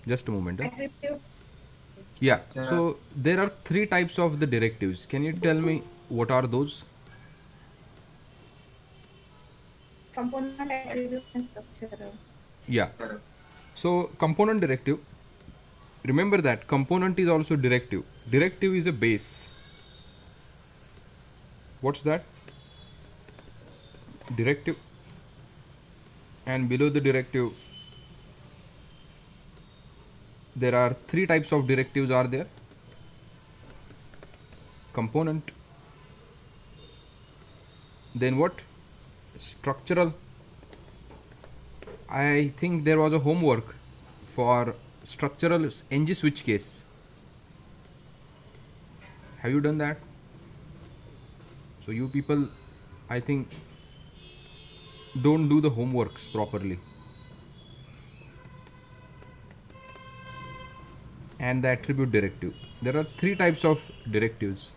Just a moment. Attribute. Yeah. Yeah. So there are three types of the directives. Can you tell me what are those? Component, attribute, and structure. Yeah. So component directive. Remember that component is also directive. Directive is a base. What's that? Directive. And below the directive, there are three types of directives are there. Component. Then what? Structural. I think there was a homework for structural ng switch case. Have you done that? So you people, I think, don't do the homeworks properly. And the attribute directive. There are three types of directives.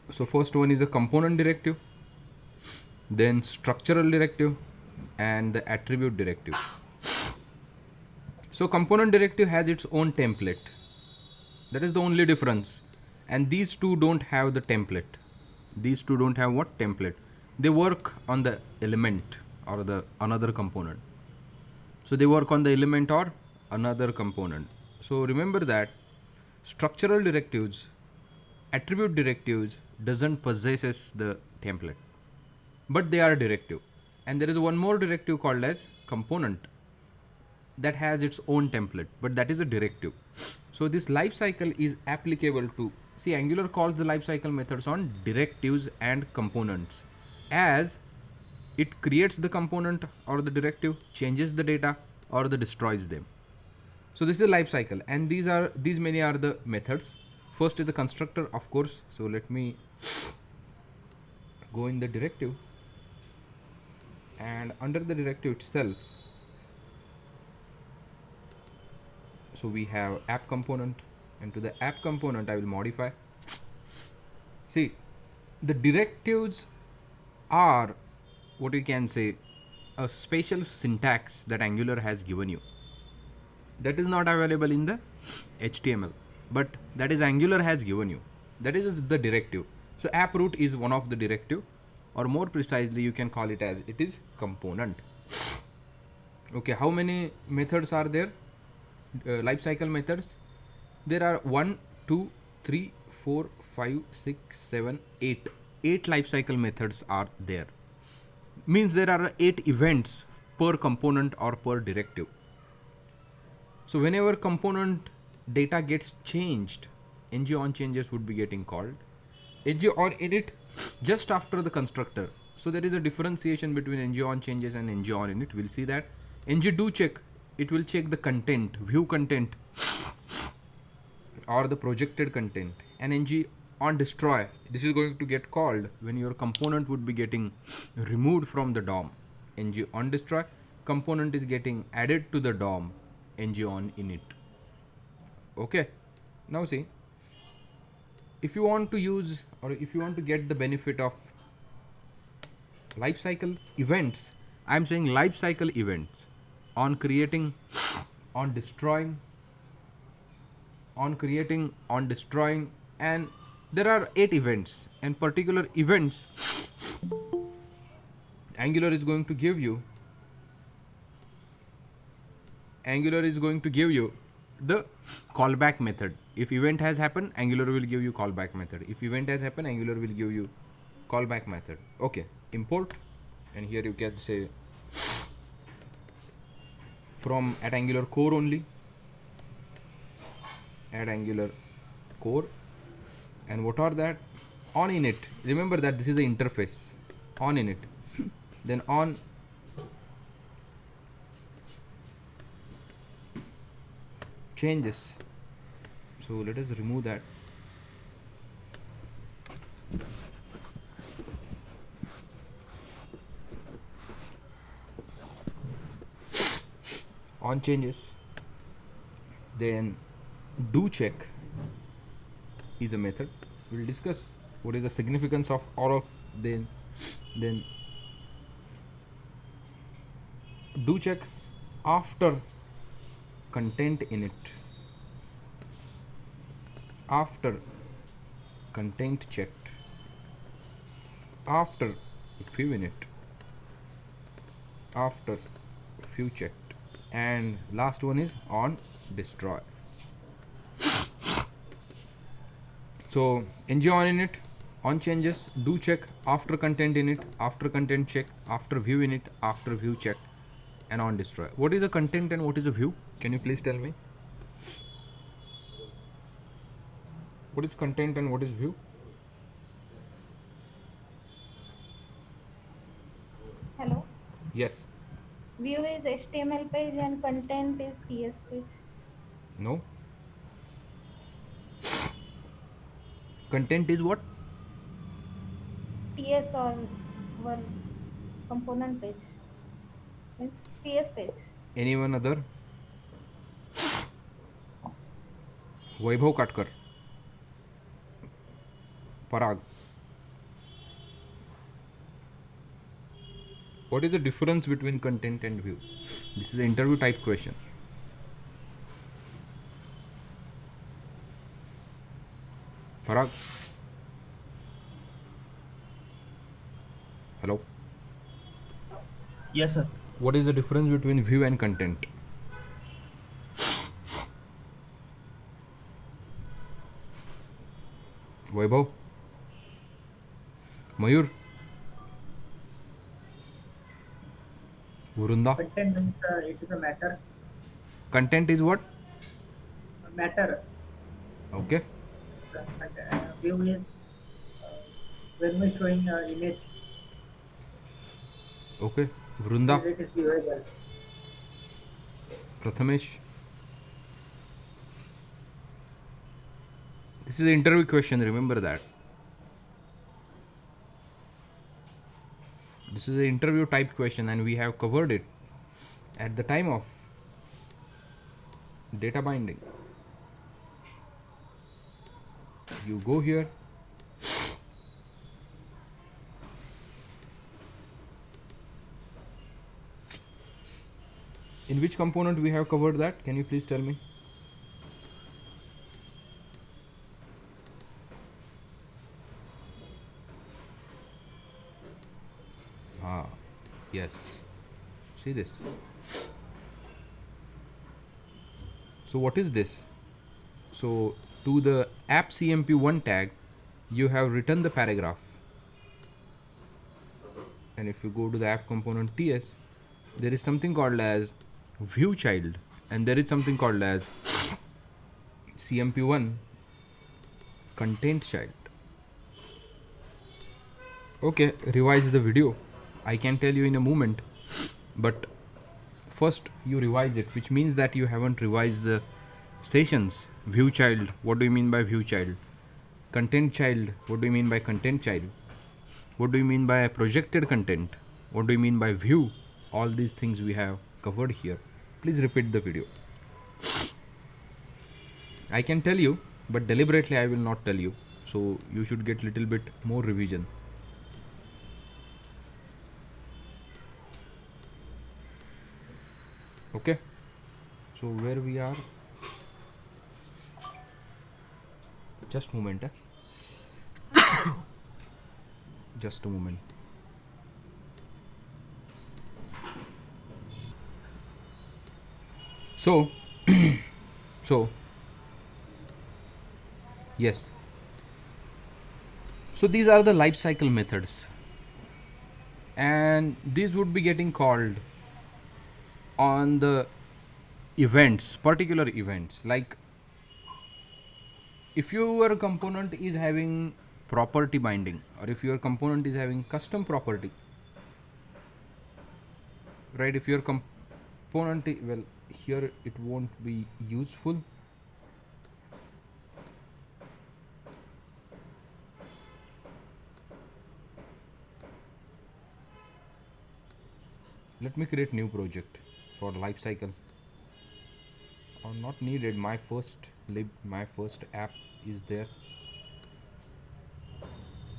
So first one is a component directive, then structural directive, and the attribute directive. So component directive has its own template. That is the only difference. And these two don't have the template. These two don't have what? Template. They work on the element or the another component. So they work on the element or another component. So remember that structural directives, attribute directives doesn't possesses the template, but they are directive. And there is one more directive called as component that has its own template, but that is a directive. So this life cycle is applicable to, see, Angular calls the life cycle methods on directives and components, as it creates the component or the directive, changes the data, or the destroys them. So this is the life cycle, and these many are the methods. First is the constructor, of course. So let me go in the directive, and under the directive itself, so we have app component, and to the app component I will modify. See, the directives are what you can say a special syntax that Angular has given you. That is not available in the HTML, but that is Angular has given you. That is the directive. So app root is one of the directive, or more precisely you can call it as it is component. Okay, how many methods are there? Lifecycle methods. There are 1, 2, 3, 4, 5, 6, 7, 8. 8 lifecycle methods are there. Means there are 8 events per component or per directive. So whenever component data gets changed, ng on changes would be getting called. Ng on init just after the constructor. So there is a differentiation between ng on changes and ng on init. We'll see that. Ng do check, it will check the content, view content, or the projected content. And ng on destroy, this is going to get called when your component would be getting removed from the DOM. Ng on destroy, component is getting added to the DOM. Ng on init. Okay, now see, if you want to use, or if you want to get the benefit of lifecycle events, I'm saying lifecycle events on creating, on destroying, on creating, on destroying, and there are 8 events, and particular events Angular is going to give you. Angular is going to give you the callback method. If event has happened, Angular will give you callback method. If event has happened, Angular will give you callback method. Okay, import, and here you can say from at Angular core only, add Angular core. And what are that? On init, remember that this is the interface. On init, then on changes. So let us remove that. On changes, then do check is a method. We'll discuss what is the significance of all of them. Then do check after content init, after content checked, after view init, after view checked, and last one is on destroy. So ng on init, on changes, do check after content init, after content check, after view init, after view check, and on destroy. What is a content and what is a view? Can you please tell me? What is content and what is view? Hello. Yes. View is HTML page and content is TS page. No. Content is what? TS or one component page. Means TS page. Anyone other? Vaibhav Katkar. Parag. What is the difference between content and view? This is an interview type question. Parag. Hello. Yes, sir. What is the difference between view and content? Vaibhav. Mayur. Vrunda. Content means it is a matter. Content is what? Matter. Okay. View is when we showing image, Okay. Vrunda. it is viewable. Prathamesh. This is an interview question, remember that. This is an interview type question and we have covered it at the time of data binding. You go here. In which component we have covered that? Can you please tell me? Yes. See this. So what is this? So to the app cmp1 tag, you have written the paragraph. And if you go to the app component ts, there is something called as view child, and there is something called as cmp1 content child. Okay, revise the video. I can tell you in a moment, but first you revise it, which means that you haven't revised the sessions. View child, what do you mean by view child? Content child, what do you mean by content child? What do you mean by projected content? What do you mean by view? All these things we have covered here. Please repeat the video. I can tell you, but deliberately I will not tell you. So you should get little bit more revision. Okay. So where we are? Just a moment. Just a moment. So, yes. So these are the life cycle methods, and these would be getting called on the events, particular events. Like if your component is having property binding, or if your component is having custom property, right? If your component, well, here it won't be useful. Let me create new project for life cycle. Or not needed. My first app is there.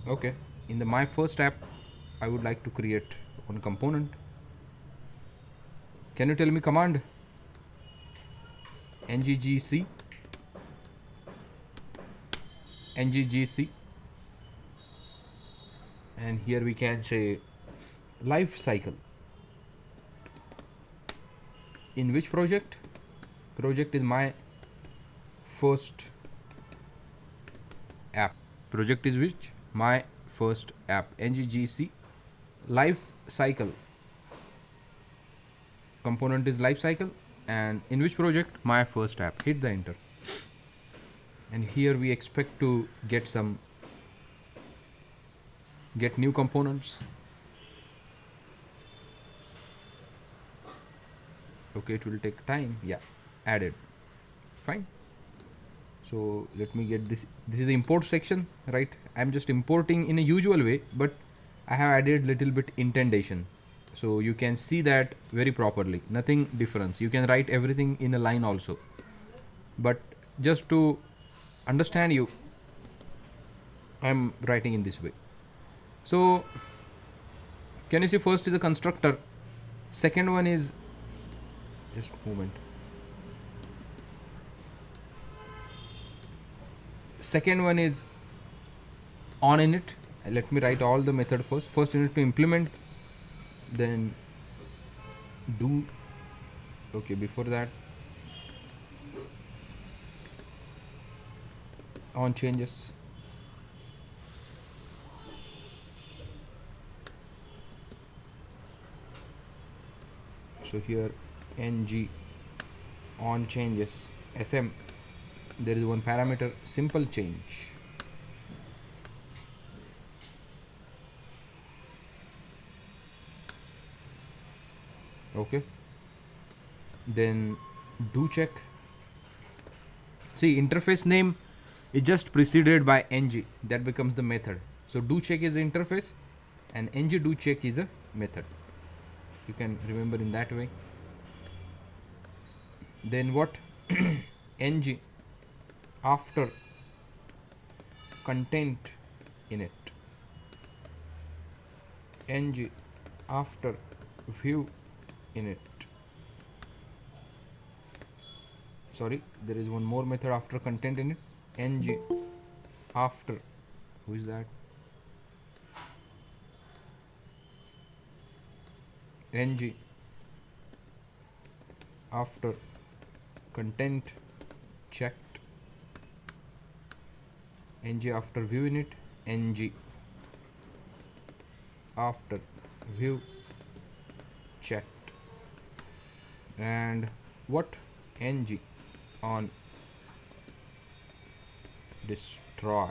Okay, in the my first app I would like to create one component. Can you tell me command? Nggc, nggc, and here we can say life cycle. In which project? Project is my first app. Project is which? My first app. Nggc life cycle. Component is life cycle, and in which project? My first app. Hit the enter, and here we expect to get new components. Okay, it will take time. Yeah, added. Fine. So let me get this. This is the import section, right? I'm just importing in a usual way, but I have added little bit indentation, so you can see that very properly. Nothing difference. You can write everything in a line also, but just to understand you, I'm writing in this way. So can you see, first is a constructor, second one is just moment. Second one is on init. Let me write all the method first. First you need to implement, then do. Okay, before that on changes. So here ng on changes sm, there is one parameter, simple change. Okay, then do check. See, interface name is just preceded by ng, that becomes the method. So do check is the interface and ng do check is a method. You can remember in that way. Then what? ng after content init, ng after view init. Sorry, there is one more method after content init. Ng after, who is that? Ng after content checked, ng after view init, ng after view checked, and what? Ng on destroy,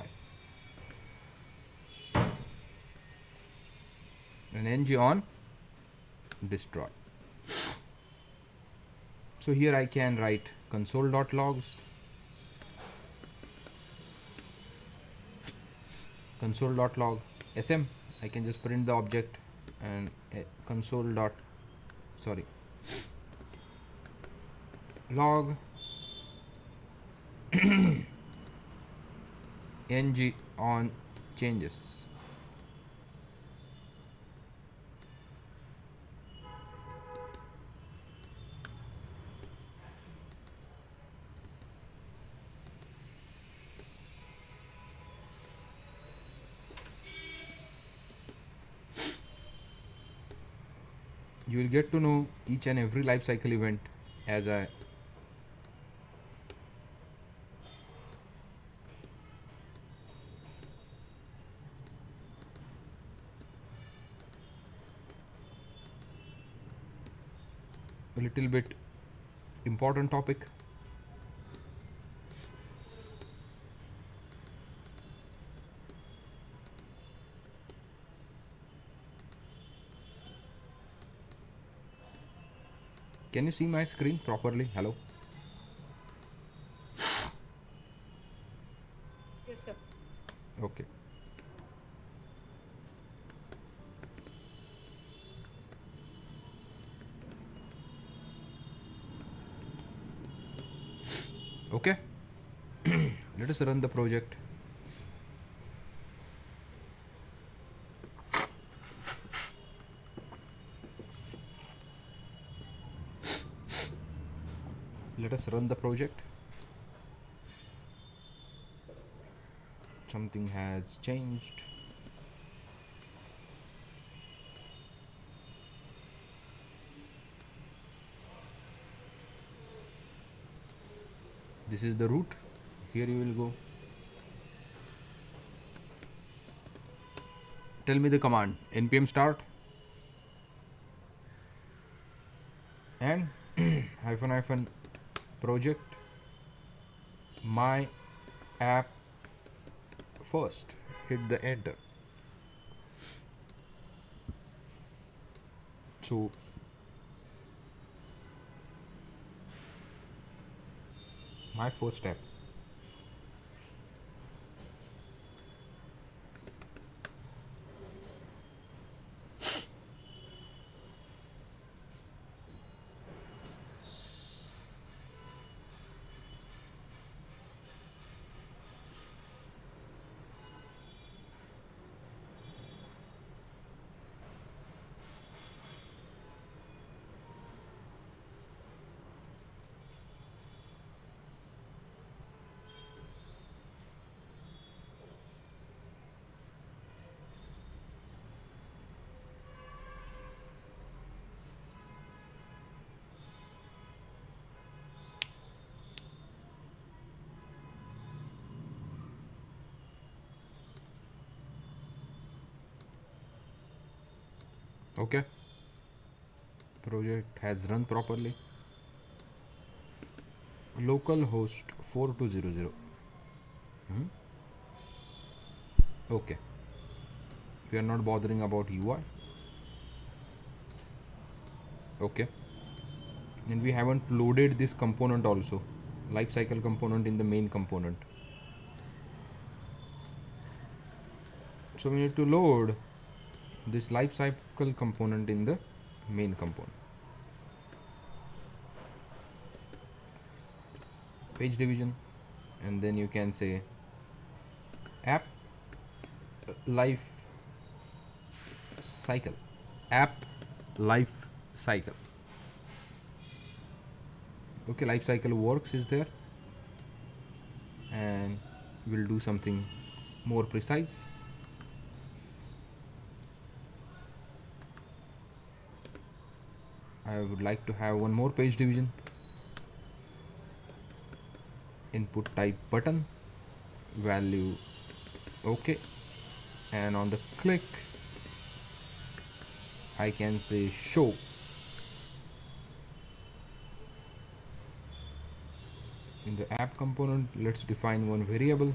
and ng on destroy. So here I can write console.logs, console.log sm. I can just print the object and console dot, sorry, log ng on changes. You will get to know each and every life cycle event as a little bit important topic. Can you see my screen properly? Hello? Yes, sir. Okay. Okay. Let us run the project. Let us run the project. Something has changed. This is the root. Here you will go. Tell me the command npm start and hyphen project my app first. Hit the enter. So my first step. Okay, project has run properly. Localhost 4200. Okay, we are not bothering about UI. Okay, and we haven't loaded this component also, lifecycle component in the main component. So we need to load this lifecycle component in the main component. Page division, and then you can say app life cycle. App life cycle. Okay, life cycle works is there, and we'll do something more precise. I would like to have one more page division. Input type button, value okay, and on the click I can say show. In the app component, let's define one variable.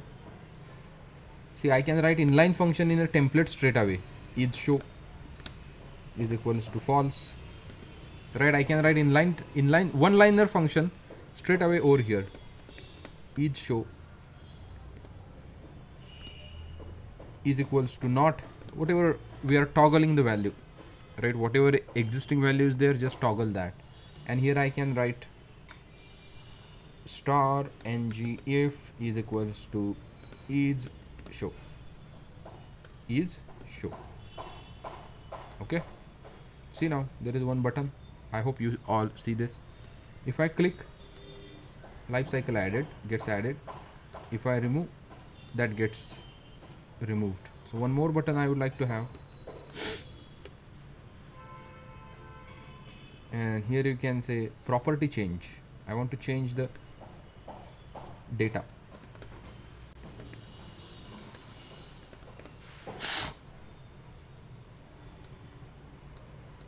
See, I can write inline function in a template straight away. Is show is equals to false. Right, I can write inline one liner function straight away over here. Is show is equals to not, whatever we are toggling the value, right? Whatever existing value is there, just toggle that. And here I can write star ng if is equals to is show. Okay, see, now there is one button. I hope you all see this. If I click, lifecycle added gets added. If I remove, that gets removed. So one more button I would like to have, and here you can say property change. I want to change the data.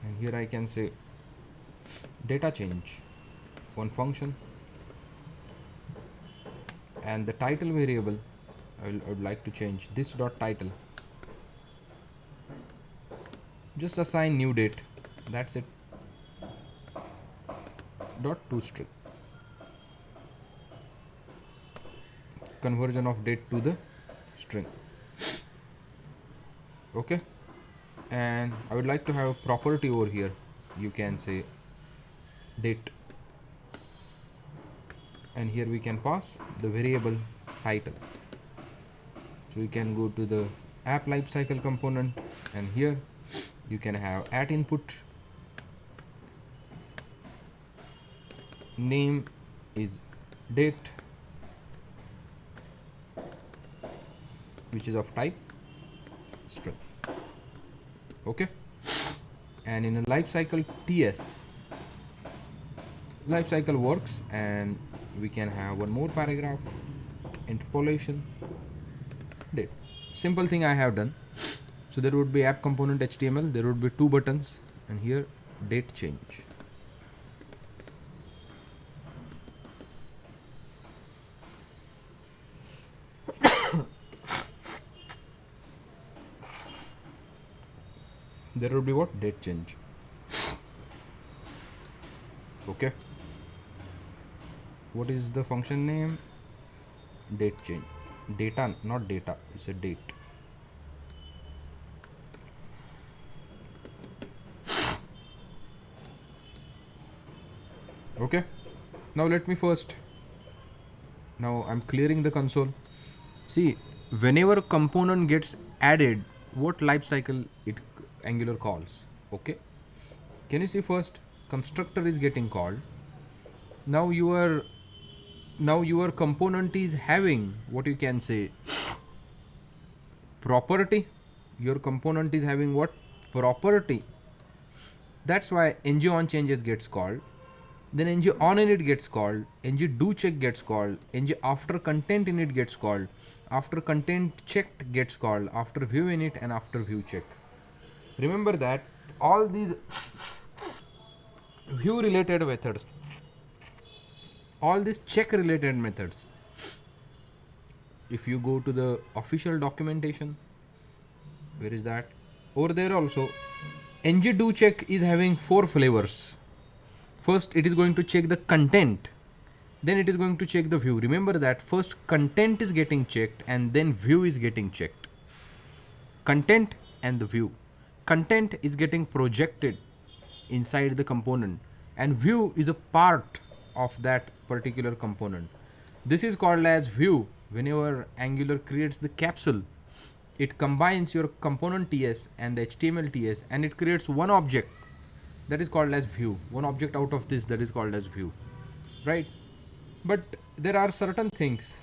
And here I can say data change, one function, and the title variable I would like to change this dot title. Just assign new date, that's it. Dot toString, conversion of date to the string. Okay, and I would like to have a property over here. You can say date, and here we can pass the variable title. So you can go to the app lifecycle component, and here you can have at input name is date, which is of type string. Okay, and in a lifecycle TS, lifecycle works, and we can have one more paragraph, interpolation date. Simple thing I have done. So there would be app component HTML, there would be two buttons, and here date change. There would be what? Date change. Okay. What is the function name? Date change. Data, not data, it's a date. Okay, now let me first, now I'm clearing the console. See, whenever a component gets added, what life cycle it Angular calls. Okay, can you see first constructor is getting called. Now your component is having what you can say property. Your component is having what? Property. That's why ng on changes gets called. Then ng on init gets called, ng do check gets called, ng after content init gets called, after content checked gets called, after view init, and after view check. Remember that all these view related methods, all these check related methods, if you go to the official documentation, where is that? Over there also, ng do check is having 4 flavors. First, it is going to check the content, then it is going to check the view. Remember that first content is getting checked and then view is getting checked. Content and the view. Content is getting projected inside the component, and view is a part of that particular component. This is called as view. Whenever Angular creates the capsule, it combines your component TS and the HTML TS and it creates one object that is called as view. One object out of this that is called as view, right? But there are certain things.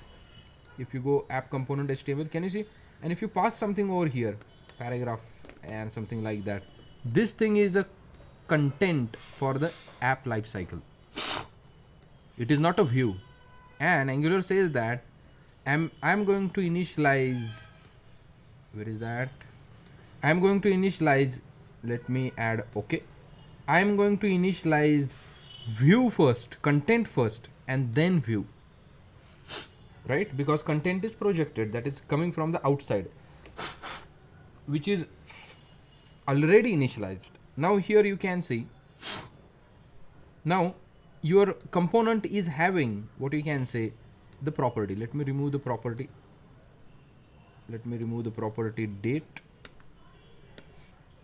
If you go app component HTML, can you see? And if you pass something over here, paragraph and something like that, this thing is a content for the app lifecycle. It is not a view. And Angular says that I'm going to initialize, where is that? I'm going to initialize, let me add, okay. I'm going to initialize view first, content first, and then view, right? Because content is projected, that is coming from the outside, which is already initialized. Now here you can see, now your component is having what you can say the property. Let me remove the property. Let me remove the property date,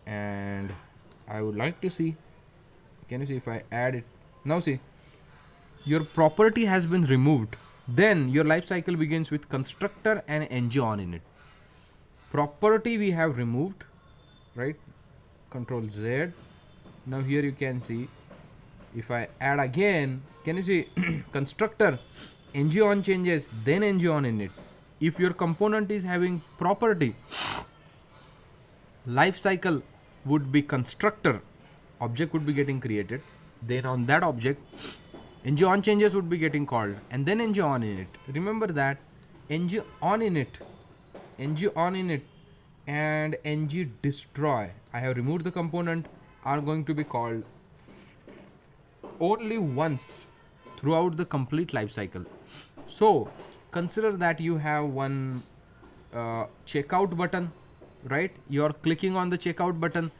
and I would like to see, can you see if I add it? Now see, your property has been removed. Then your life cycle begins with constructor and ng on init. Property we have removed, right? Control Z. Now here you can see, if I add again, can you see constructor, ng on changes, then ng on init. If your component is having property, life cycle would be constructor, object would be getting created, then on that object ng on changes would be getting called, and then ng on init. Remember that ng on init and ng destroy, I have removed the component, are going to be called only once throughout the complete life cycle. So consider that you have one checkout button, right? You are clicking on the checkout button,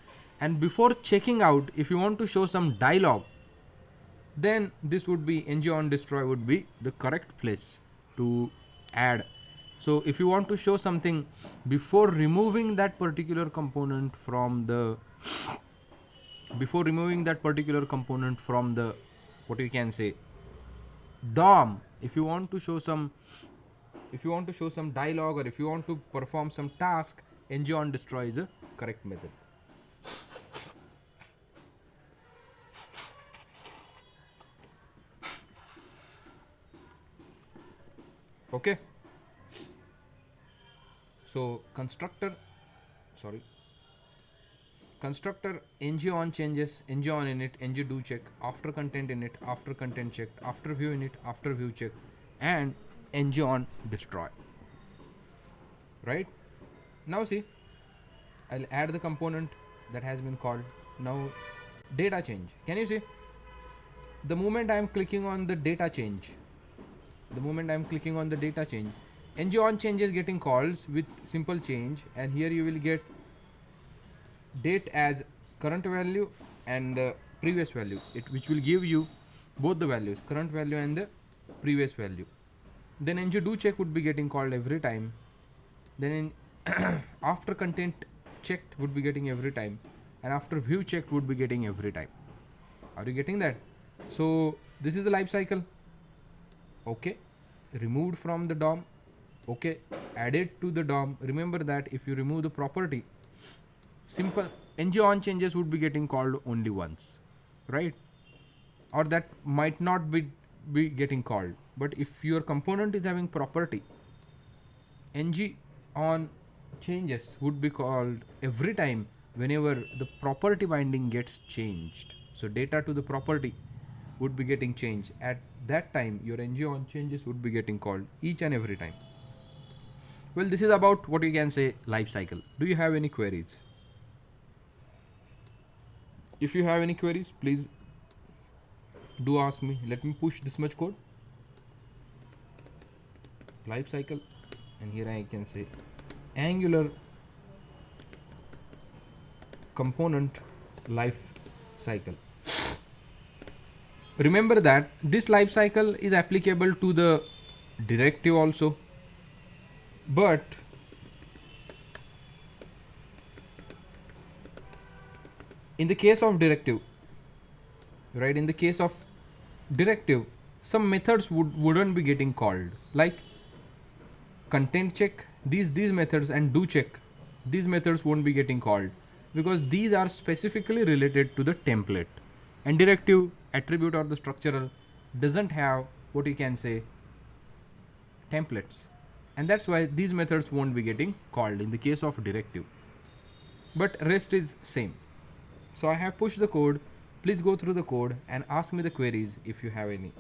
and before checking out, if you want to show some dialogue, then this would be ng on destroy would be the correct place to add. So if you want to show something before removing that particular component from the what you can say DOM, if you want to show some dialogue, or if you want to perform some task, ng on destroy is a correct method. Okay. So sorry, constructor ng on changes, ng on init, ng do check, after content init, after content checked, after view init, after view check, and ng on destroy. Right now, see, I'll add the component that has been called. Now, data change. Can you see? The moment I'm clicking on the data change, ng on change is getting calls with simple change, and here you will get date as current value and the previous value, which will give you both the values, current value and the previous value. Then ng do check would be getting called every time. Then in after content checked would be getting every time, and after view checked would be getting every time. Are you getting that? So this is the life cycle. Okay, removed from the DOM. Okay, added to the DOM. Remember that if you remove the property, simple ng on changes would be getting called only once, right? Or that might not be getting called. But if your component is having property, ng on changes would be called every time whenever the property binding gets changed. So data to the property would be getting changed. At that time, your ng on changes would be getting called each and every time. Well, this is about what you can say life cycle. Do you have any queries? If you have any queries, please do ask me. Let me push this much code. Life cycle, and here I can say Angular component life cycle. Remember that this life cycle is applicable to the directive also, but in the case of directive, right, in the case of directive, some methods wouldn't be getting called, like content check. These methods and do check, these methods won't be getting called because these are specifically related to the template, and directive attribute or the structural doesn't have what you can say templates, and that's why these methods won't be getting called in the case of directive, but rest is same. So I have pushed the code. Please go through the code and ask me the queries if you have any.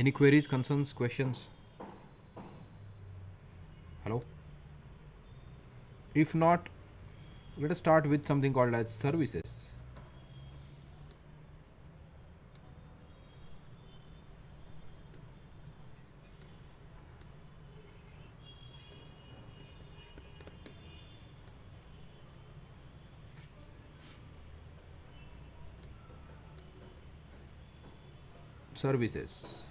Any queries, concerns, questions? Hello? If not, let us start with something called as services. Services.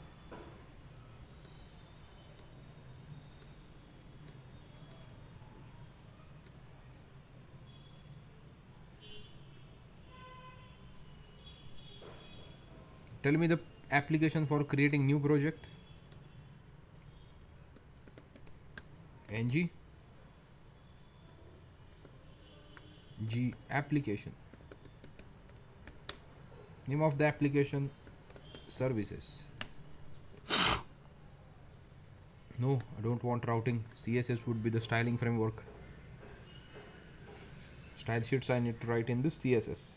Tell me the application for creating new project. ng g application. Name of the application, services. No, I don't want routing. CSS would be the styling framework. Style sheets I need to write in the CSS.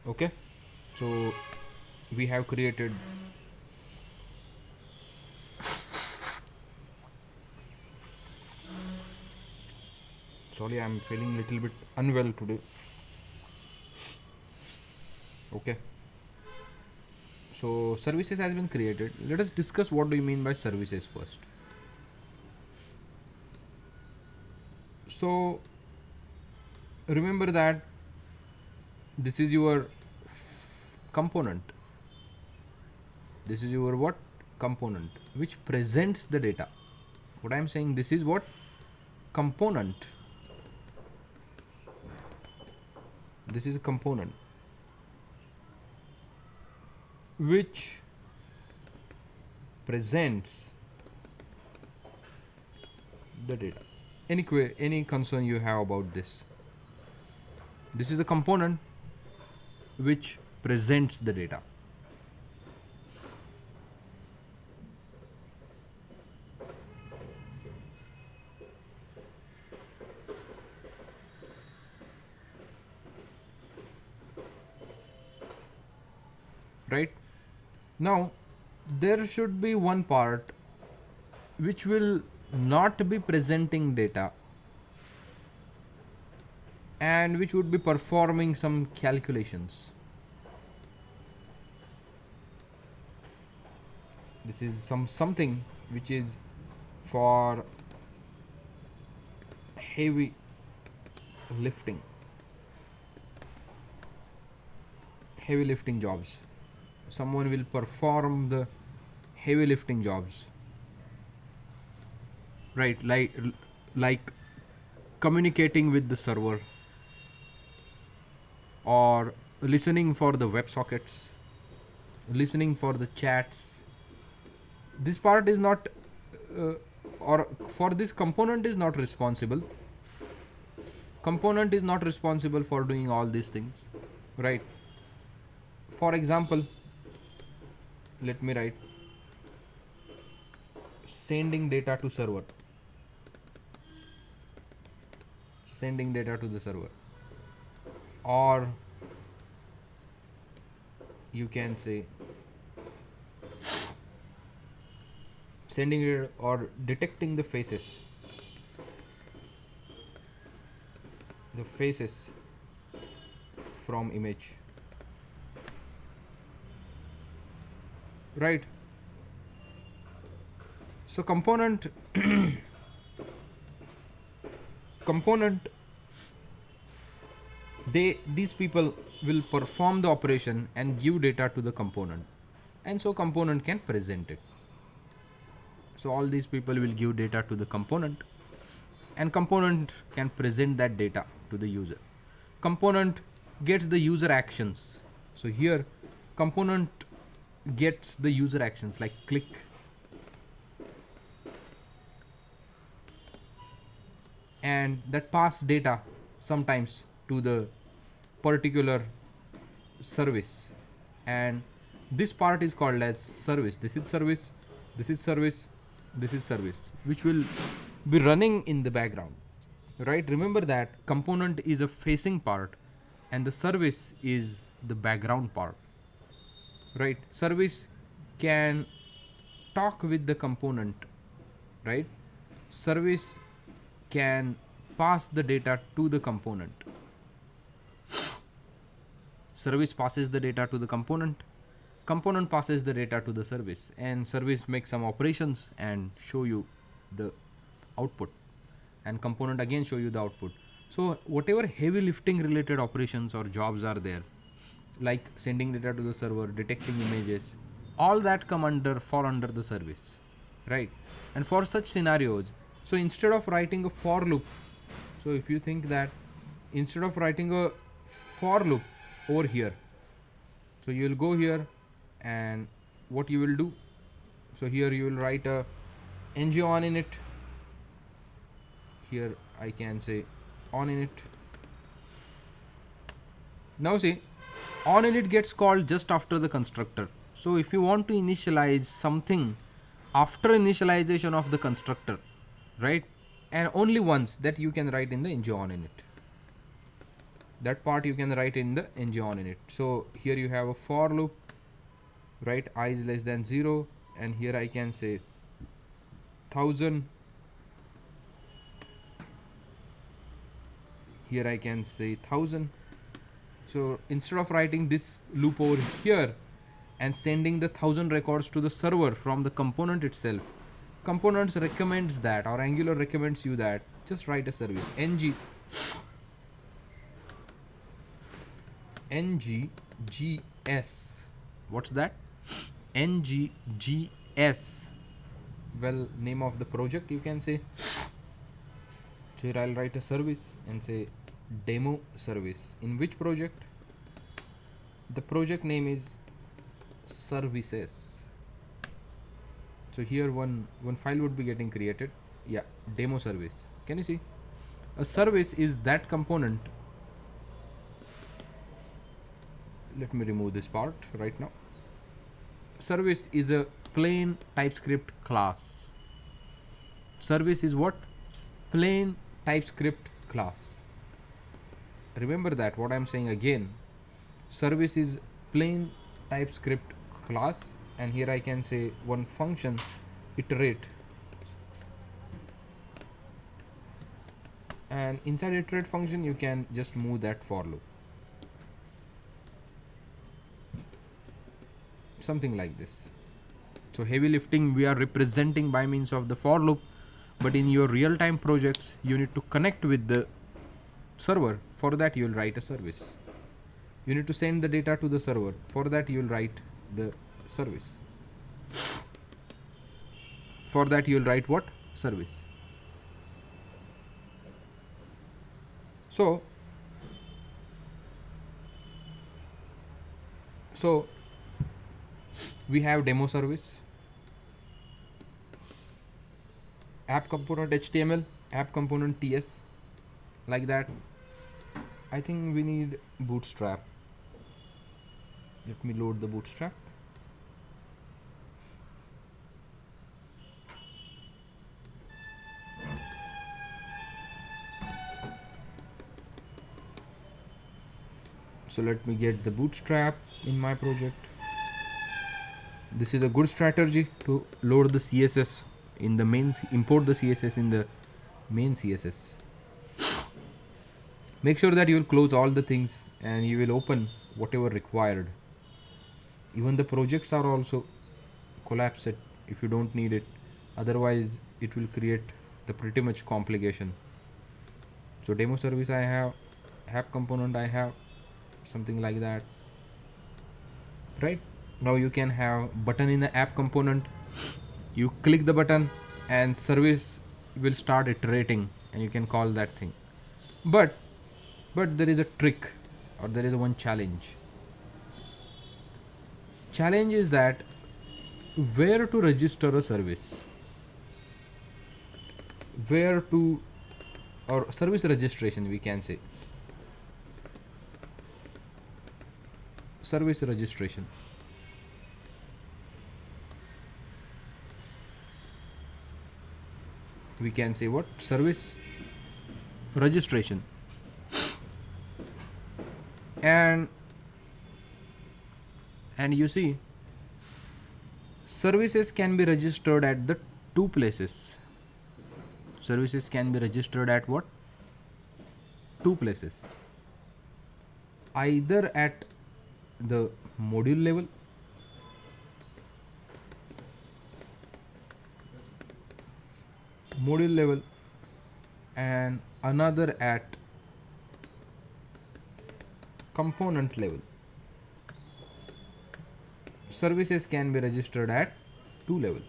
Okay, so we have created sorry, I'm feeling little bit unwell today. Okay, so services has been created. Let us discuss what do you mean by services first. So remember that this is your component. This is your what? Component which presents the data. What I'm saying, this is what? Component. This is a component which presents the data. Any concern you have about this? This is the component which presents the data. Right? Now, there should be one part which will not be presenting data and which would be performing some calculations. This is something which is for heavy lifting jobs. Someone will perform the heavy lifting jobs, right? Like communicating with the server or listening for the WebSockets, listening for the chats. This part is not or for this component is not responsible. Component is not responsible for doing all these things, right? For example, let me write sending data to server, sending data to the server, or you can say sending it or detecting the faces from image, right? So component, these people will perform the operation and give data to the component, and so component can present it. So all these people will give data to the component, and component can present that data to the user. Component gets the user actions. So here component gets the user actions like click, and that pass data sometimes to the particular service, and this part is called as service. This is service, this is service, this is service, which will be running in the background, right? Remember that component is a facing part and the service is the background part, right? Service can talk with the component, right? Service can pass the data to the component. Service passes the data to the component, component passes the data to the service, and service makes some operations and show you the output, and component again show you the output. So whatever heavy lifting related operations or jobs are there, like sending data to the server, detecting images, all that fall under the service, right? And for such scenarios, so instead of writing a for loop, so if you think that instead of writing a for loop over here, so you will go here, and what you will do, so here you will write a ng on in it. Here I can say on in it. Now see, on init gets called just after the constructor. So if you want to initialize something after initialization of the constructor, right, and only once, that you can write in the ng on init. That part you can write in the ng on init. So here you have a for loop, right? I is less than 0, and here I can say 1000. Here I can say 1000. So instead of writing this loop over here and sending the 1000 records to the server from the component itself, components recommends that, or Angular recommends you that just write a service nggs. What's that? nggs. Well, name of the project you can say. So here I'll write a service and say demo service. In which project? The project name is services. So here one file would be getting created. Yeah, demo service. Can you see? A service is that component. Let me remove this part right now. Service is a plain TypeScript class. Service is what? Plain TypeScript class. Remember that, what I'm saying again. Service is plain TypeScript class, and here I can say one function iterate, and inside iterate function you can just move that for loop, something like this. So heavy lifting we are representing by means of the for loop, but in your real-time projects you need to connect with the server. For that you will write a service. You need to send the data to the server. For that you will write the service. For that you will write what? Service. So we have demo service, app component HTML, app component TS, like that. I think we need bootstrap. Let me load the bootstrap. So let me get the bootstrap in my project. This is a good strategy to load the CSS in the main, import the CSS in the main CSS. Make sure that you will close all the things and you will open whatever required. Even the projects are also collapse it if you don't need it. otherwise it will create the pretty much complication. So demo service I have, app component I have, something like that, right? Now you can have button in the app component, you click the button and service will start iterating and you can call that thing. But there is a trick, or there is one challenge. Challenge is that where to register a service, where to, or service registration we can say, service registration. We can say what? Service registration. And you see, services can be registered at the two places. Services can be registered at what? Two places. Either at the module level, and another at component level. Services can be registered at two levels.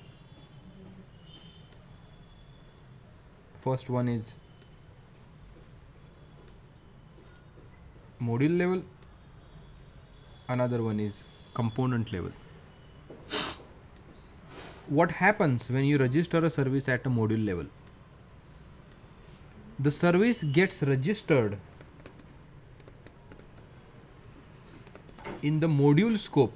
First one is module level, another one is component level. What happens when you register a service at a module level? The service gets registered in the module scope,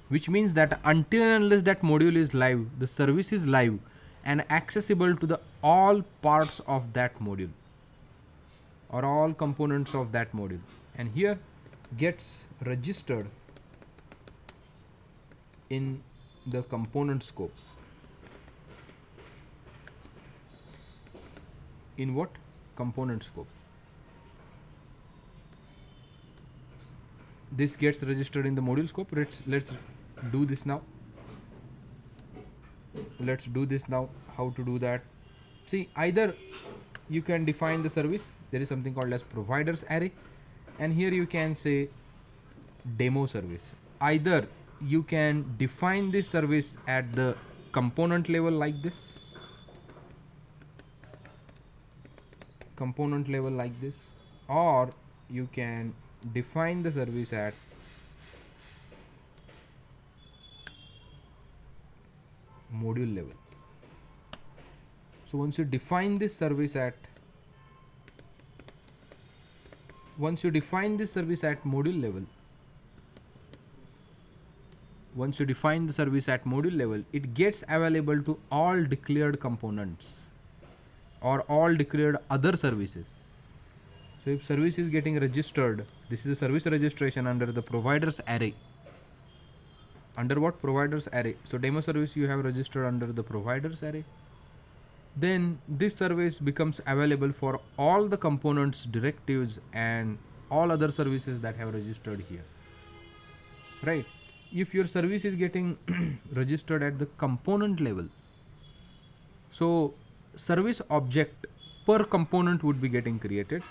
which means that until and unless that module is live, the service is live and accessible to the all parts of that module or all components of that module, and here gets registered in the component scope. In what? Component scope. This gets registered in the module scope. Let's do this now. Let's do this now. How to do that? See, either you can define the service. There is something called as providers array, and here you can say demo service. Either you can define this service at the component level like this, or you can define the service at module level. So once you define this service at module level, it gets available to all declared components or all declared other services. So if service is getting registered, this is a service registration under the providers array. Under what? Providers array. So demo service you have registered under the providers array. Then this service becomes available for all the components, directives and all other services that have registered here, right? If your service is getting registered at the component level, so service object per component would be getting created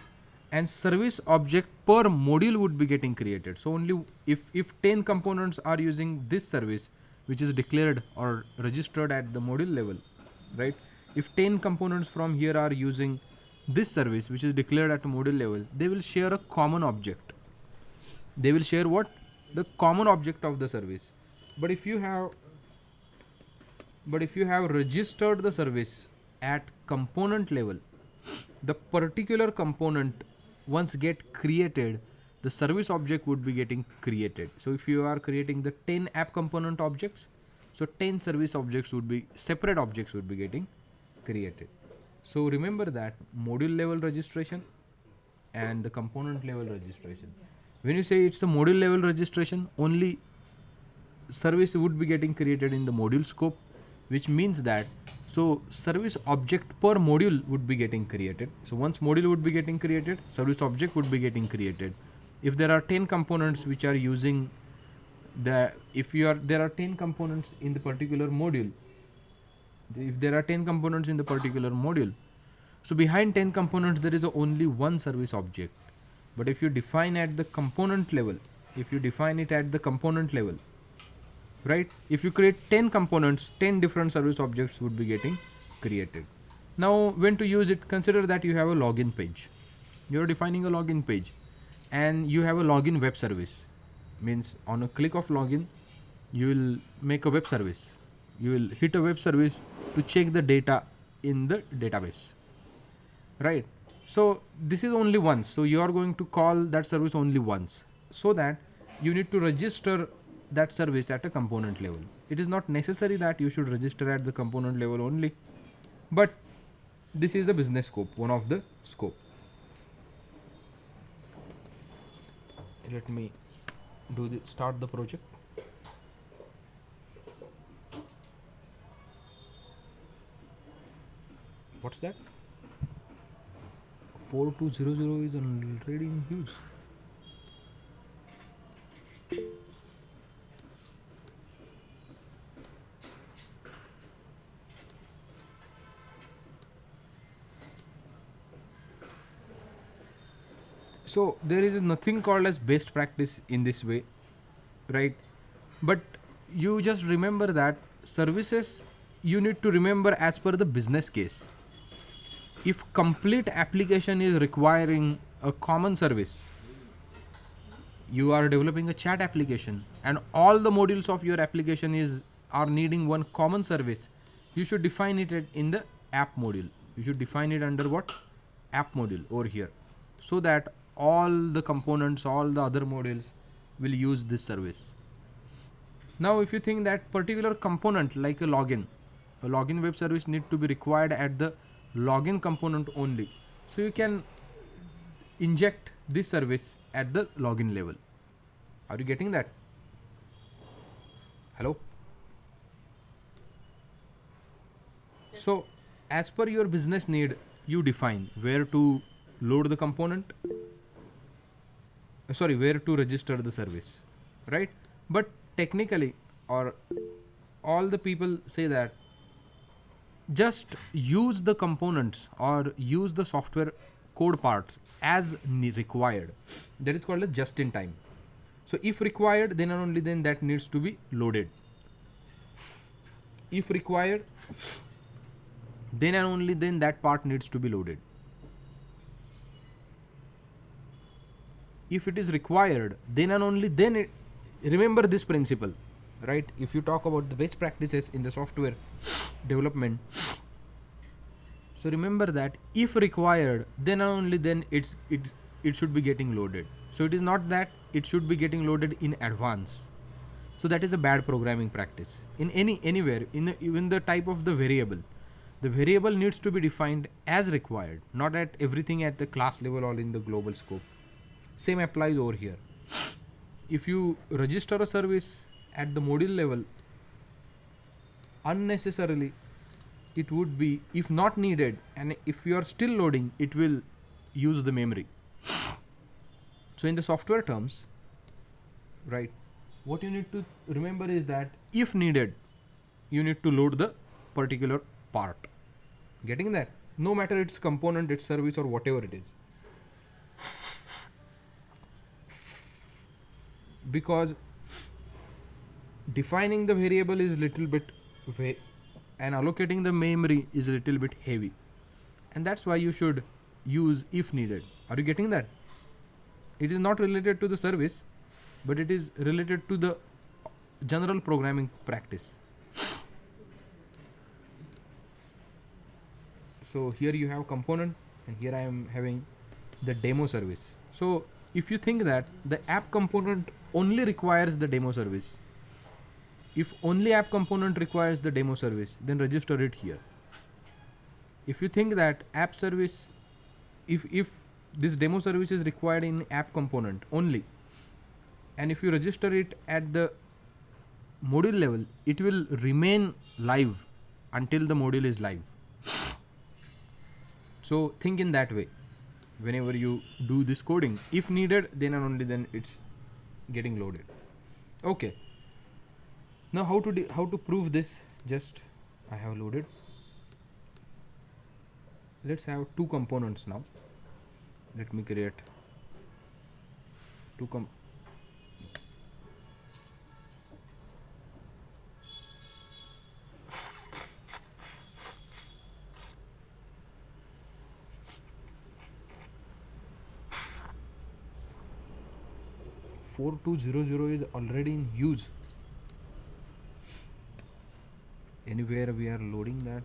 and service object per module would be getting created. So only if 10 components are using this service, which is declared or registered at the module level, right? If 10 components from here are using this service, which is declared at a module level, they will share a common object. They will share what? The common object of the service. But if you have registered the service at component level, the particular component once get created, the service object would be getting created. So if you are creating the 10 app component objects, so 10 service objects would be, separate objects would be getting created. So remember that module level registration and the component level registration. When you say it's a module level registration, only service would be getting created in the module scope, which means that so service object per module would be getting created. So once module would be getting created, service object would be getting created. If there are 10 components which are using if you are there are 10 components in the particular module, if there are 10 components in the particular module, so behind 10 components there is only one service object. But if you define at the component level, if you define it at the component level, right, if you create 10 components, 10 different service objects would be getting created. Now when to use it, consider that you have a login page, you are defining a login page and you have a login web service. Means on a click of login you will make a web service, you will hit a web service to check the data in the database, right? So this is only once, so you are going to call that service only once, so that you need to register that service at a component level. It is not necessary that you should register at the component level only, but this is the business scope, one of the scope. Let me start the project. What's that? 4200 is already in use. So there is nothing called as best practice in this way, right? But you just remember that services you need to remember as per the business case. If complete application is requiring a common service, you are developing a chat application and all the modules of your application are needing one common service, you should define it in the app module. You should define it under what? App module over here, so that all the components, all the other modules will use this service. Now if you think that particular component like a login web service need to be required at the login component only, so you can inject this service at the login level. Are you getting that? Hello? So as per your business need, you define where to load the component, where to register the service, right? But technically, or all the people say that just use the components or use the software code parts as required. That is called a just in time. So if required, then and only then that needs to be loaded. If required, then and only then that part needs to be loaded. If it is required, then and only then remember this principle, right? If you talk about the best practices in the software development, so remember that if required, then and only then it should be getting loaded. So it is not that it should be getting loaded in advance. So that is a bad programming practice. In anywhere, even the type of the variable needs to be defined as required, not at everything at the class level or in the global scope. Same applies over here. If you register a service at the module level, unnecessarily it would be, if not needed, and if you are still loading, it will use the memory. So in the software terms, right, what you need to remember is that if needed, you need to load the particular part. Getting that? No matter its component, its service, or whatever it is. Because defining the variable is little bit and allocating the memory is a little bit heavy, and that's why you should use if needed. Are you getting that? It is not related to the service, but it is related to the general programming practice. So here you have component, and here I am having the demo service. So if you think that the app component only requires the demo service, if only app component requires the demo service, then register it here. If you think that app service, if this demo service is required in app component only, and if you register it at the module level, it will remain live until the module is live. So think in that way whenever you do this coding. If needed, then and only then it's getting loaded. Okay, Now how to prove this? Just I have loaded. Let's have two components now. Let me create two 4200 is already in use. Anywhere we are loading that.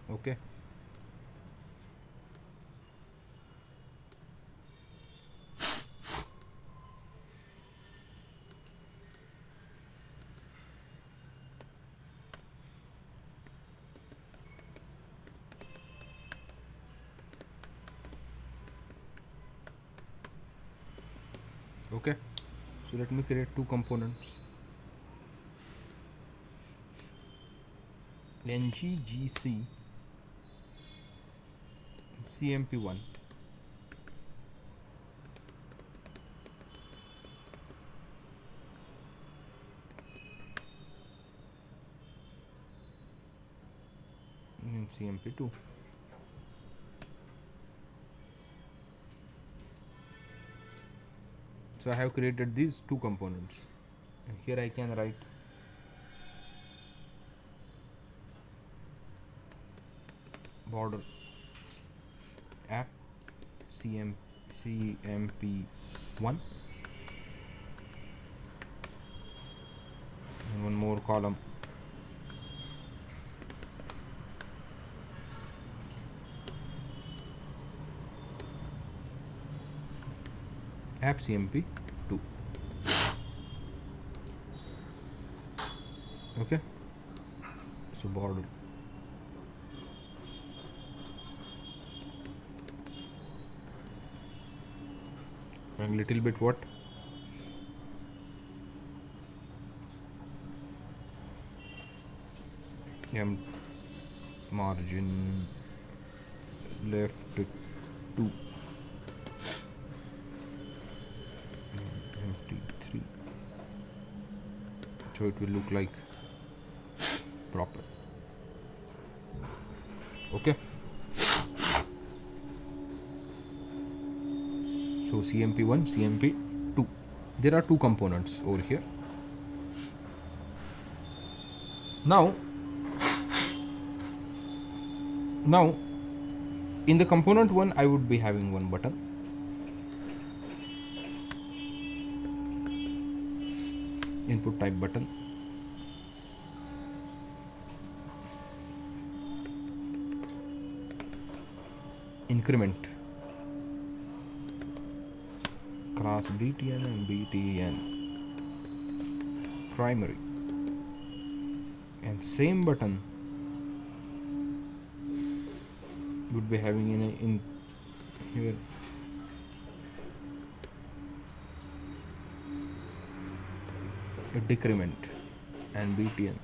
Okay. Okay, so let me create two components. NGGC CMP1. And CMP2. So I have created these two components, and here I can write border app CMP1 and one more column app CMP2. Okay, so border and little bit what margin left 2 empty 3, so it will look like proper. Okay, so CMP1 CMP2, there are two components over here. Now in the component 1 I would be having one button, input type button, increment class BTN and BTN primary, and same button would be having in here a decrement and BTN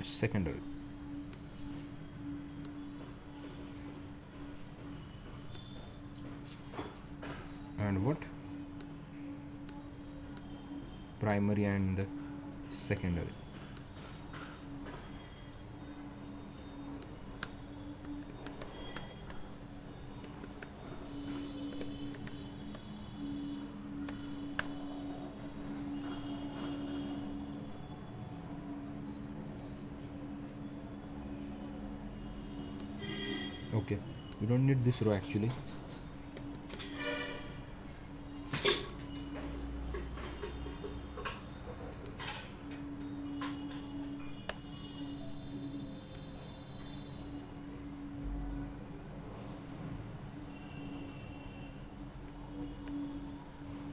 secondary. And what primary and the secondary. Okay, we don't need this row actually.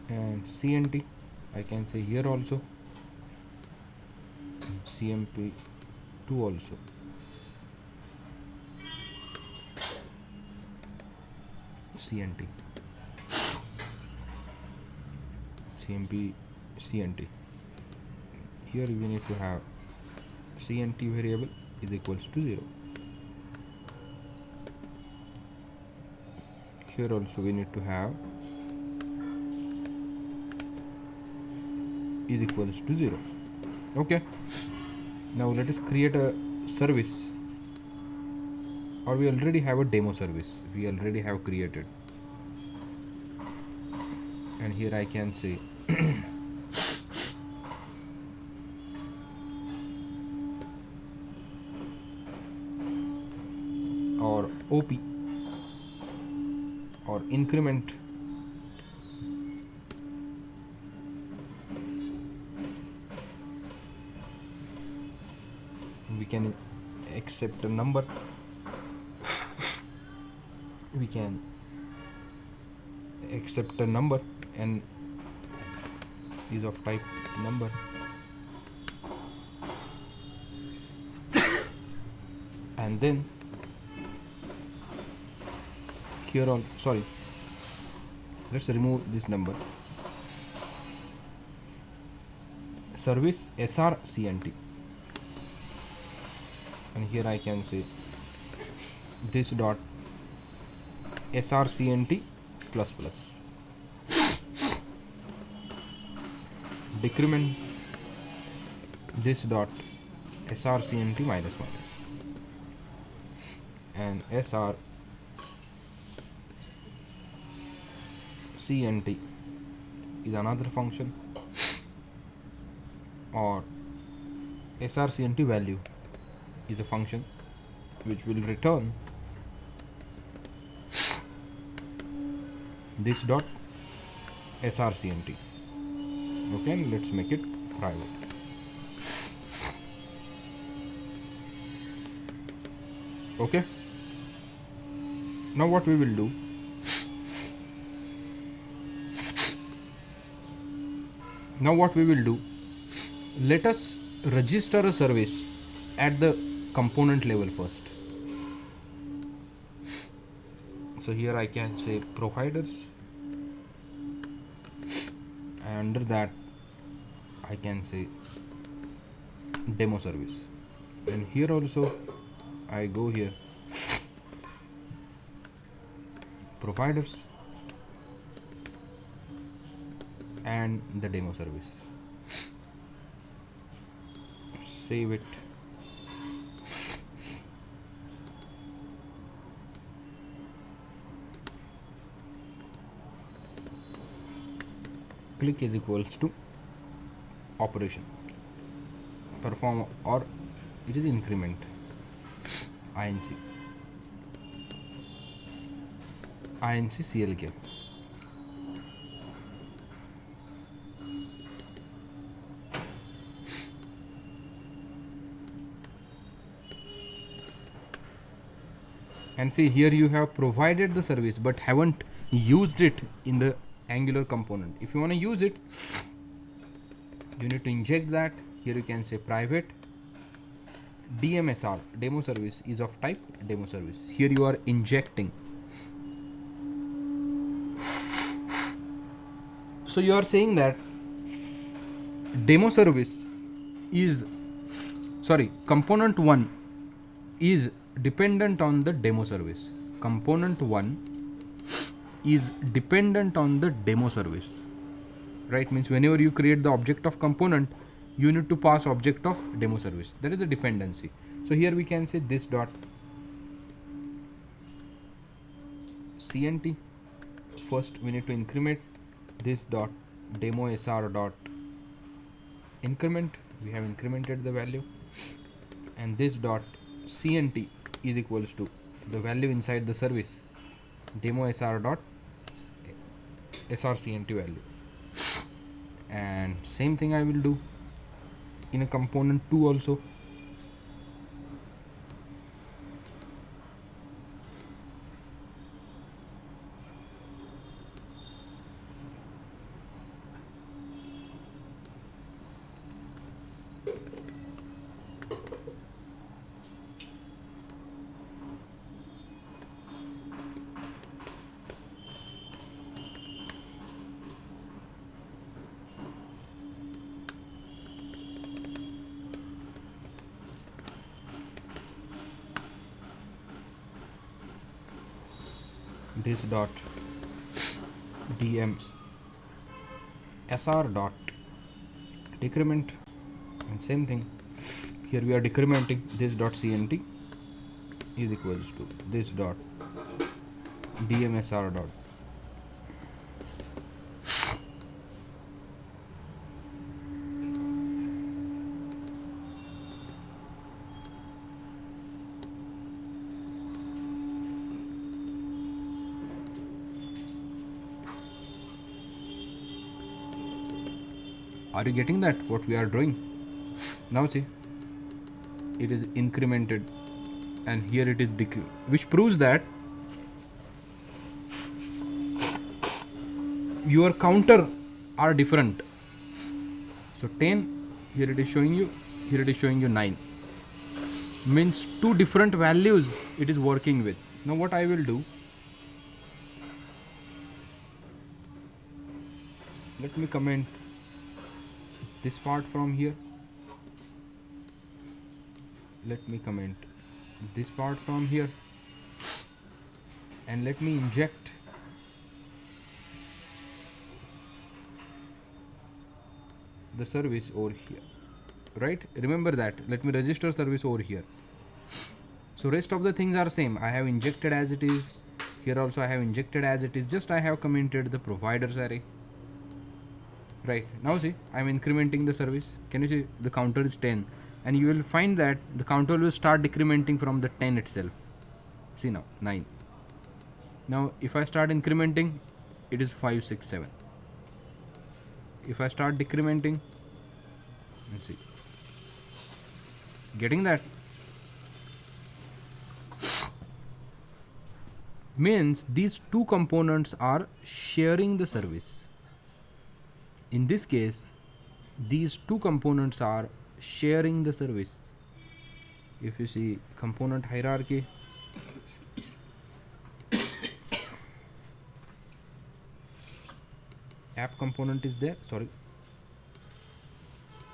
And CNT I can say here also, CMP2 also. CNT, CMP, CNT. Here we need to have CNT variable is equals to 0. Here also we need to have is equals to 0. Okay, now let us create a service, or we already have a demo service we already have created, and here I can say or OP or increment we can accept a number, we can accept a number and is of type number, and then here on sorry let's remove this number, service srcnt, and here I can say this dot srcnt plus plus, decrement this dot srcnt minus minus, and srcnt is another function, or srcnt value is a function which will return this dot srcnt. Okay, and let's make it private. Okay, now what we will do, let us register a service at the component level first. So here I can say providers, and under that I can say demo service, and here also I go here providers and the demo service, save it, click is equals to operation perform, or it is increment inc clk, and see here you have provided the service but haven't used it in the Angular component. If you want to use it, you need to inject that. Here you can say private DMSR, demo service, is of type demo service. Here you are injecting. So you are saying that demo service is, component 1 is dependent on the demo service. Component 1 is dependent on the demo service, right? Means whenever you create the object of component, you need to pass object of demo service. That is the dependency. So here we can say this dot cnt. First we need to increment this dot demo sr dot increment. We have incremented the value, and this dot cnt is equals to the value inside the service, demo sr dot srcnt value. And same thing I will do in a component 2 also. This dot dm sr dot decrement, and same thing here we are decrementing this dot cnt is equals to this dot dmsr dot. Are you getting that what we are doing? Now see, it is incremented and here it is decreased, which proves that your counter are different. So 10, here it is showing you, here it is showing you 9, means two different values it is working with. Now what I will do, let me comment this part from here, let me comment this part from here, and let me inject the service over here, right? Remember that, let me register service over here. So rest of the things are same, I have injected as it is, here also I have injected as it is, just I have commented the providers array. Right, now see, I am incrementing the service. Can you see the counter is 10, and you will find that the counter will start decrementing from the 10 itself. See now, 9. Now if I start incrementing, it is 5, 6, 7. If I start decrementing, let's see, getting that? Means these two components are sharing the service. In this case, these two components are sharing the service. If you see component hierarchy, app component is there, sorry,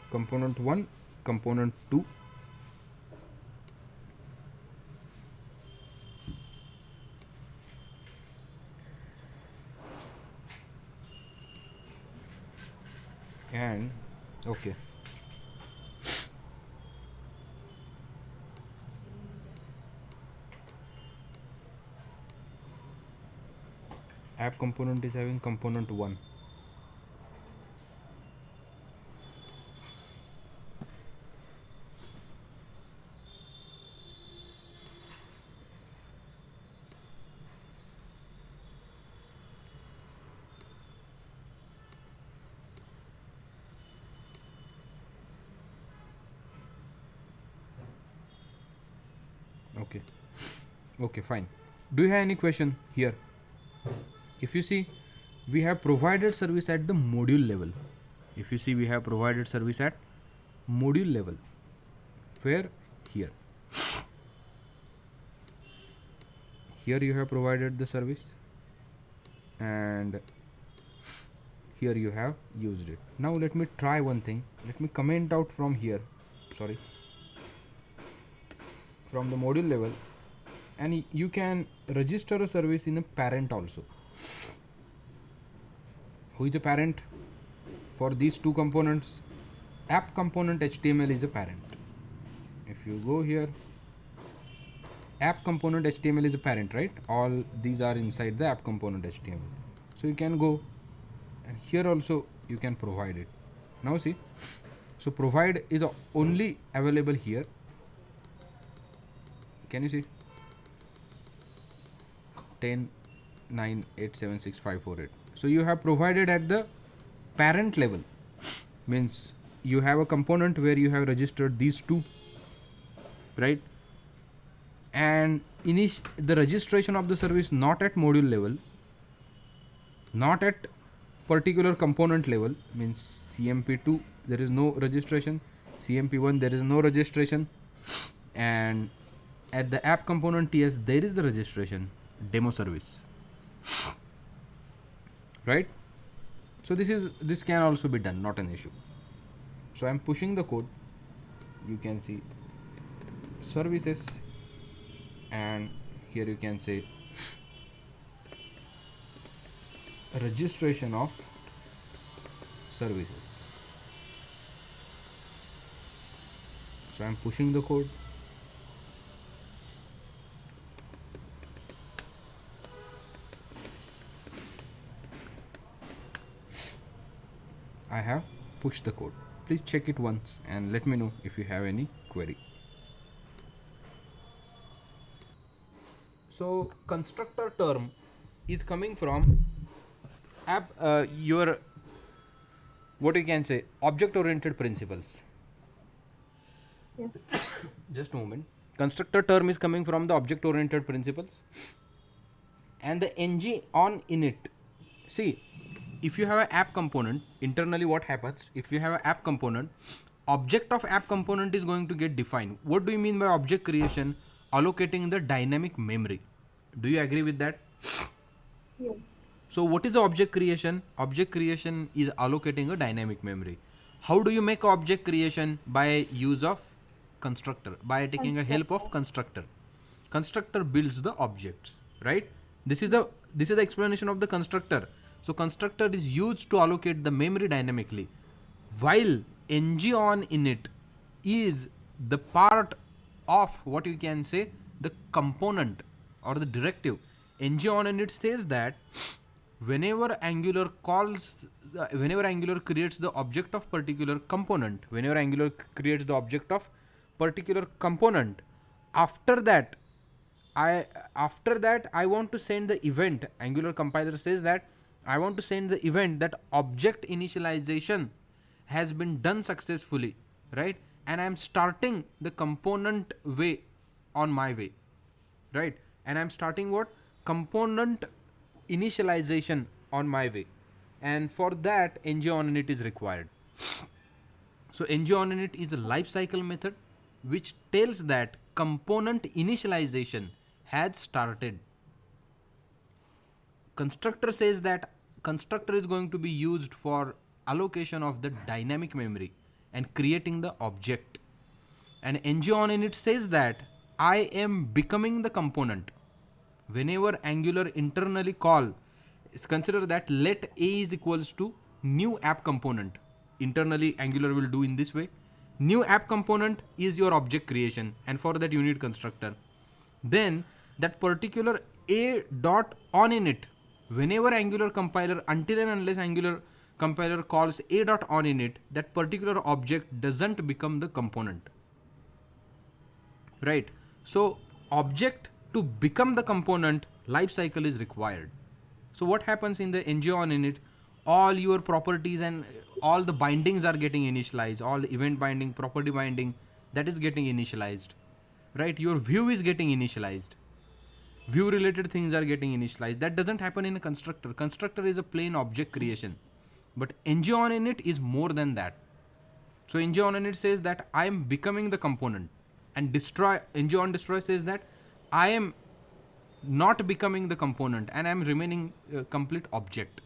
component 1, component 2, and okay, app component is having component 1. Okay, okay, fine. Do you have any question here? If you see, we have provided service at the module level. If you see, we have provided service at module level. Where? Here. Here you have provided the service, and here you have used it. Now let me try one thing. Let me comment out from here, sorry, from the module level, and you can register a service in a parent also. Who is a parent for these two components? App component HTML is a parent. If you go here, app component HTML is a parent, right? All these are inside the app component HTML. So you can go, and here also you can provide it. Now see, so provide is only available here. Can you see? 10 9 8 7 6 5 4 8. So you have provided at the parent level, means you have a component where you have registered these two, right? And the registration of the service not at module level, not at particular component level, means cmp2 there is no registration, cmp1 there is no registration, and at the app component ts there is the registration, demo service, right? So this can also be done, not an issue. So I'm pushing the code, you can see services, and here you can say registration of services. So I'm pushing the code, I have pushed the code. Please check it once and let me know if you have any query. So constructor term is coming from app your, what you can say, object oriented principles. Yes. Just a moment. Constructor term is coming from the object oriented principles, and the ng on init. See, if you have an app component, internally what happens, if you have an app component, object of app component is going to get defined. What do you mean by object creation? Allocating the dynamic memory. Do you agree with that? Yes. So what is the object creation? Object creation is allocating a dynamic memory. How do you make object creation? By use of constructor, by taking a help of constructor. Constructor builds the objects, right? This is the explanation of the constructor. So constructor is used to allocate the memory dynamically, while ng on init is the part of, what you can say, the component or the directive. Ng on init says that whenever Angular creates the object of particular component, after that I want to send the event. Angular compiler says that I want to send the event that object initialization has been done successfully, right? And I am starting the component way on my way, right? And I'm starting what? Component initialization on my way. And for that, ng on init is required. So ng on init is a lifecycle method which tells that component initialization has started. Constructor says that constructor is going to be used for allocation of the dynamic memory and creating the object. And ng on init says that I am becoming the component. Whenever Angular internally call, consider that let a is equals to new app component. Internally Angular will do in this way. New app component is your object creation, and for that you need constructor. Then that particular a dot on init, whenever Angular compiler, until and unless Angular compiler calls a dot on init, that particular object doesn't become the component, right? So object to become the component life cycle is required. So what happens in the ng on init? All your properties and all the bindings are getting initialized. All the event binding, property binding, that is getting initialized, right? Your view is getting initialized. View related things are getting initialized. That doesn't happen in a constructor. Constructor is a plain object creation, but ng on init is more than that. So ng on init says that I am becoming the component, and ng on destroy says that I am not becoming the component and I am remaining a complete object,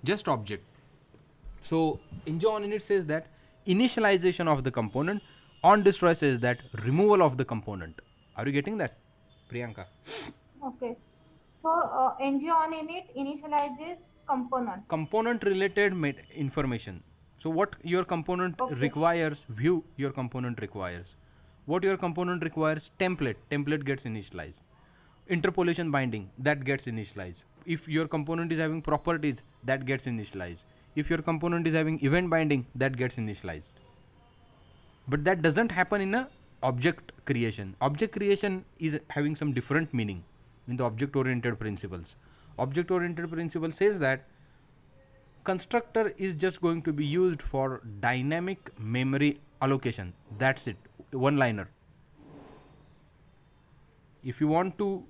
just object. So ng on init says that initialization of the component, on destroy says that removal of the component. Are you getting that, Priyanka? Okay. So ng on init initializes Component related information. So what your component requires, view your component requires. What your component requires, template gets initialized. Interpolation binding, that gets initialized. If your component is having properties, that gets initialized. If your component is having event binding, that gets initialized. But that doesn't happen in a object creation. Object creation is having some different meaning. in the object oriented principles. Object oriented principle says that constructor is just going to be used for dynamic memory allocation. That's it, one liner. If you want to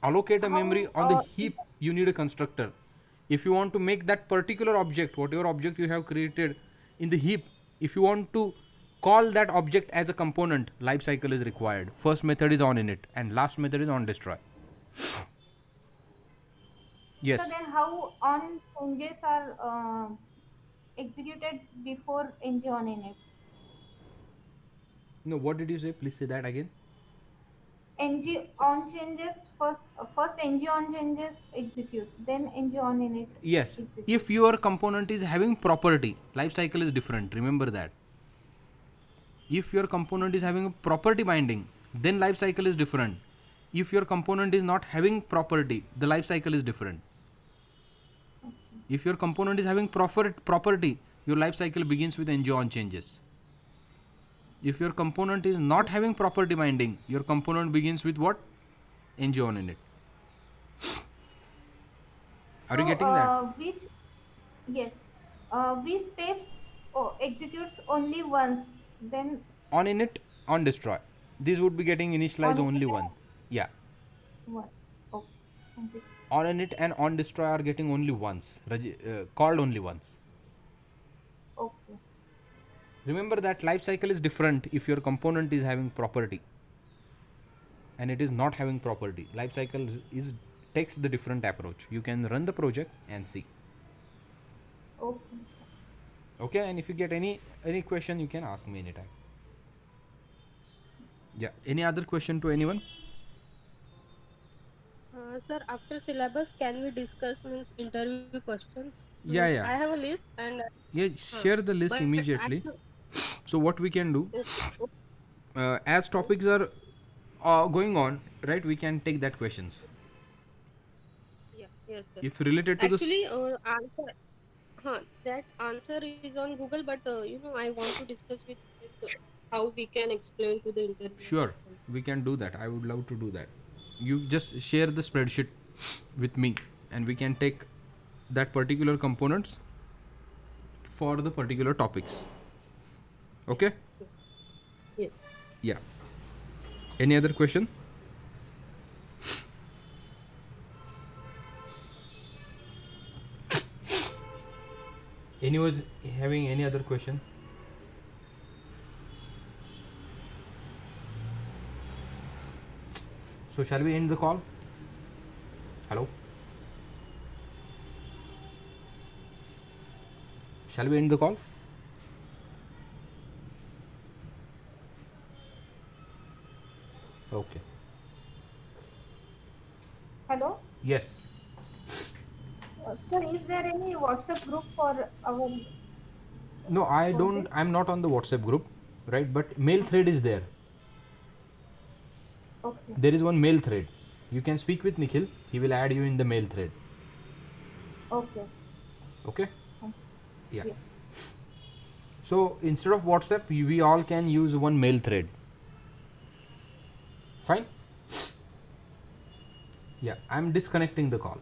allocate a memory How on the heap, you need a constructor. If you want to make that particular object, whatever object you have created in the heap, if you want to call that object as a component, life cycle is required. First method is on init and last method is on destroy. so Yes. then how on changes are executed before ng on init? No, what did you say? Please say that again. ng on changes first ng on changes execute, then ng on init Yes. execute. If your component is having property, life cycle is different. Remember that. If your component is having a property binding, then life cycle is different. If your component is not having property, the life cycle is different. If your component is having property, your life cycle begins with ng on changes. If your component is not having property binding, your component begins with what? ng on init. Are you getting that? Yes, which steps executes only once, then On init, on destroy. These would be getting initialized on only init one. Yeah. one. Okay, thank you. On init and on destroy are getting only once, called only once. Okay. Remember that life cycle is different if your component is having property and it is not having property. Life cycle is takes the different approach. You can run the project and see. Okay. Okay, and if you get any question, you can ask me anytime. Yeah. Any other question to anyone? Sir, after syllabus, can we discuss means interview questions? Yeah, Means yeah. I have a list and Yeah, share the list but immediately. So what we can do, okay, as topics are going on, right? We can take that questions. yeah, yes, sir. If related to this, Actually, answer, that answer is on Google, but I want to discuss with how we can explain to the interviewer sure, or something. we can do that. I would love to do that. You just share the spreadsheet with me, and we can take that particular components for the particular topics. Okay? Yes. Yeah. Any other question? Anyone having any other question? So shall we end the call? Hello? Shall we end the call? Okay. Hello. Yes. Sir, is there any WhatsApp group for our? No, I don't. Okay. I'm not on the WhatsApp group, right? But mail thread is there. Okay. There is one mail thread. You can speak with Nikhil. He will add you in the mail thread. Okay. Okay? Okay. Yeah. Yeah. So instead of WhatsApp, we all can use one mail thread. Fine? Yeah, I'm disconnecting the call.